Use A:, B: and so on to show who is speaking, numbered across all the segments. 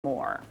A: more.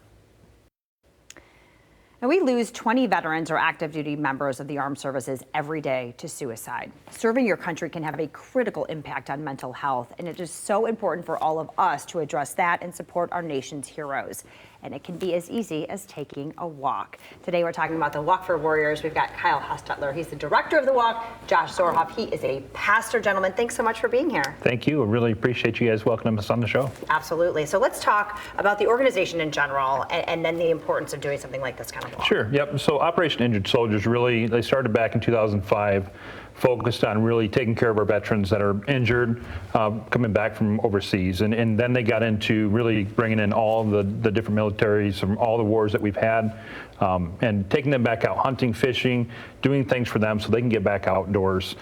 A: Now, we lose 20 veterans or active duty members of the armed services every day to suicide. Serving your country can have a critical impact on mental health, and it is so important for all of us to address that and support our nation's heroes. And it can be as easy as taking a walk. Today, we're talking about the Walk for Warriors. We've got Kyle Hostetler. He's the director of the walk. Josh Sorhoff, he is a pastor. Gentlemen, thanks so much for being here.
B: Thank you. I really appreciate you guys welcoming us on the show.
A: Absolutely. So let's talk about the organization in general and then the importance of doing something like this kind of walk.
B: Sure. Yep. So Operation Injured Soldiers they started back in 2005. Focused on really taking care of our veterans that are injured, coming back from overseas. And then they got into really bringing in all the different militaries from all the wars that we've had, and taking them back out hunting, fishing, doing things for them so they can get back outdoors.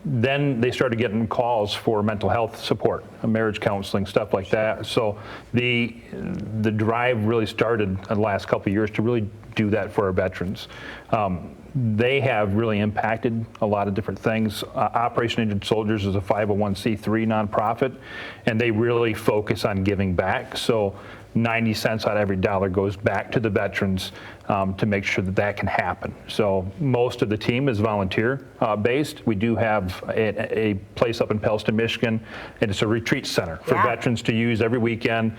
B: Then they started getting calls for mental health support, marriage counseling, stuff like that. So the drive really started in the last couple of years to really do that for our veterans. They have really impacted a lot of different things. Operation Injured Soldiers is a 501c3 nonprofit, and they really focus on giving back. So 90 cents out of every dollar goes back to the veterans to make sure that can happen. So most of the team is volunteer based. We do have a place up in Pellston, Michigan, and it's a retreat center for veterans to use every weekend.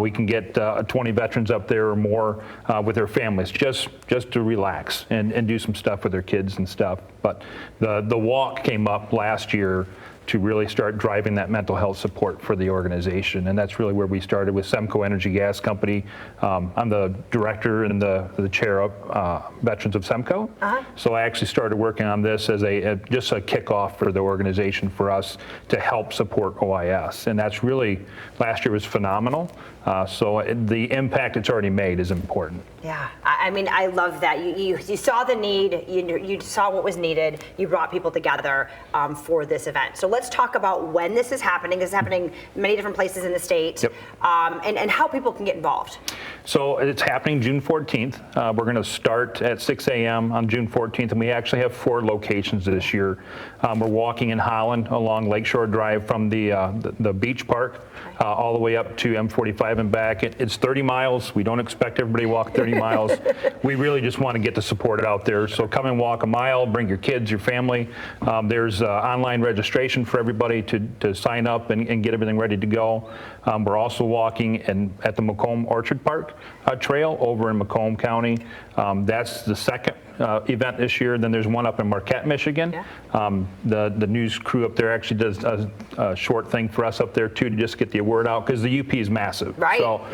B: We can get 20 veterans up there or more with their families just to relax and do some stuff with their kids and stuff. But the walk came up last year to really start driving that mental health support for the organization. And that's really where we started with SEMCO Energy Gas Company. I'm the director and the chair of Veterans of SEMCO. So I actually started working on this as just a kickoff for the organization for us to help support OIS. And that's really, last year was phenomenal. So the impact it's already made is important.
A: Yeah, I mean, I love that. You saw the need, you saw what was needed, you brought people together for this event. So let's talk about when this is happening. This is happening in many different places in the state, and how people can get involved.
B: So it's happening June 14th. We're going to start at 6 a.m. on June 14th, and we actually have 4 locations this year. We're walking in Holland along Lakeshore Drive from the beach park all the way up to M45 and back. It's 30 miles. We don't expect everybody to walk 30 miles. We really just want to get the support out there. So come and walk a mile, bring your kids, your family. There's online registration for everybody to sign up and get everything ready to go. We're also walking at the Macomb Orchard Park Trail over in Macomb County. That's the second event this year. Then there's one up in Marquette, Michigan. The news crew up there actually does a short thing for us up there too to just get the word out because the UP is massive.
A: Right.
B: So,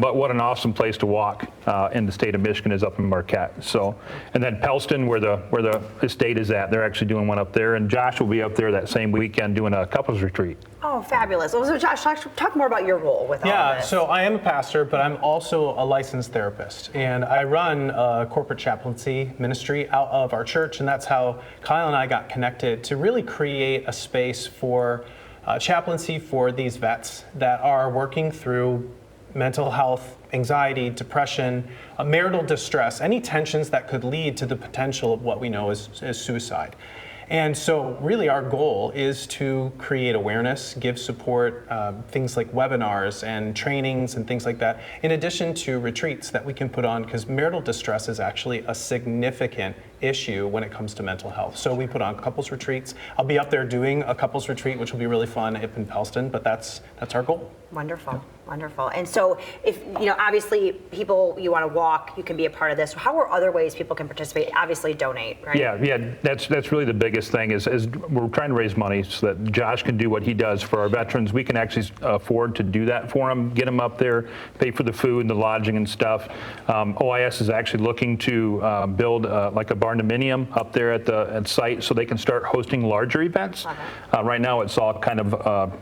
B: but what an awesome place to walk in the state of Michigan is up in Marquette. So, and then Pellston, where the estate is at, they're actually doing one up there, and Josh will be up there that same weekend doing a couples retreat.
A: Oh, fabulous. So Josh, talk more about your role with all of this.
C: So I am a pastor, but I'm also a licensed therapist, and I run a corporate chaplaincy ministry out of our church, and that's how Kyle and I got connected to really create a space for chaplaincy for these vets that are working through mental health, anxiety, depression, marital distress, any tensions that could lead to the potential of what we know as suicide. And so really our goal is to create awareness, give support, things like webinars and trainings and things like that, in addition to retreats that we can put on, because marital distress is actually a significant issue when it comes to mental health. So we put on couples retreats. I'll be up there doing a couples retreat, which will be really fun up in Pellston, but that's our goal.
A: Wonderful. Wonderful. And so if, obviously people, you want to walk, you can be a part of this. How are other ways people can participate? Obviously donate, right?
B: Yeah, that's really the biggest thing is we're trying to raise money so that Josh can do what he does for our veterans. We can actually afford to do that for him, get him up there, pay for the food and the lodging and stuff. OIS is actually looking to build like a barndominium up there at site so they can start hosting larger events. Right now it's all kind of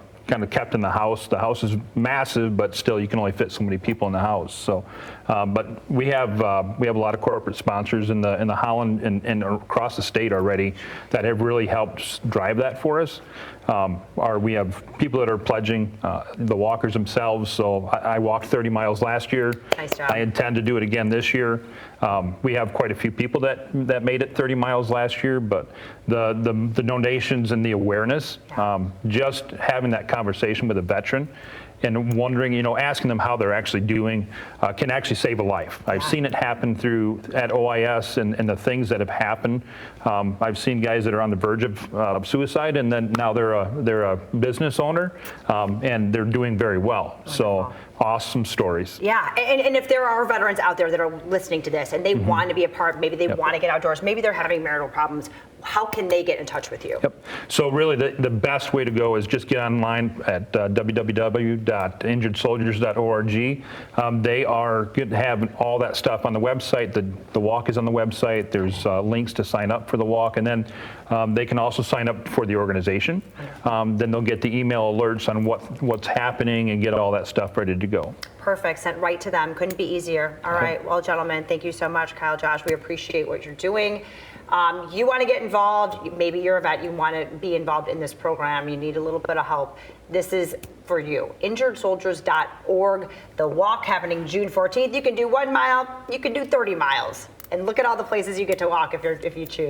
B: kept in the house. The house is massive, but still you can only fit so many people in the house. So, but we have a lot of corporate sponsors in the Holland and across the state already that have really helped drive that for us. We have people that are pledging, the walkers themselves. So I walked 30 miles last year.
A: Nice job.
B: I intend to do it again this year. We have quite a few people that made it 30 miles last year, but the donations and the awareness, just having that conversation with a veteran and wondering, asking them how they're actually doing can actually save a life. I've seen it happen at OIS and the things that have happened. I've seen guys that are on the verge of suicide, and then now they're a business owner, and they're doing very well.
A: Wonderful.
B: So awesome stories.
A: Yeah, and if there are veterans out there that are listening to this and they want to be a part, maybe they want to get outdoors, maybe they're having marital problems, how can they get in touch with you?
B: Yep. So really the best way to go is just get online at www.injuredsoldiers.org. They are good to have all that stuff on the website. The walk is on the website. There's links to sign up for the walk, and then they can also sign up for the organization. Then they'll get the email alerts on what's happening and get all that stuff ready to go.
A: Perfect, sent right to them. Couldn't be easier. All right, well, gentlemen, thank you so much, Kyle, Josh. We appreciate what you're doing. You want to get involved, maybe you're a vet, you want to be involved in this program, you need a little bit of help. This is for you. InjuredSoldiers.org, the walk happening June 14th. You can do 1 mile, you can do 30 miles. And look at all the places you get to walk if you choose.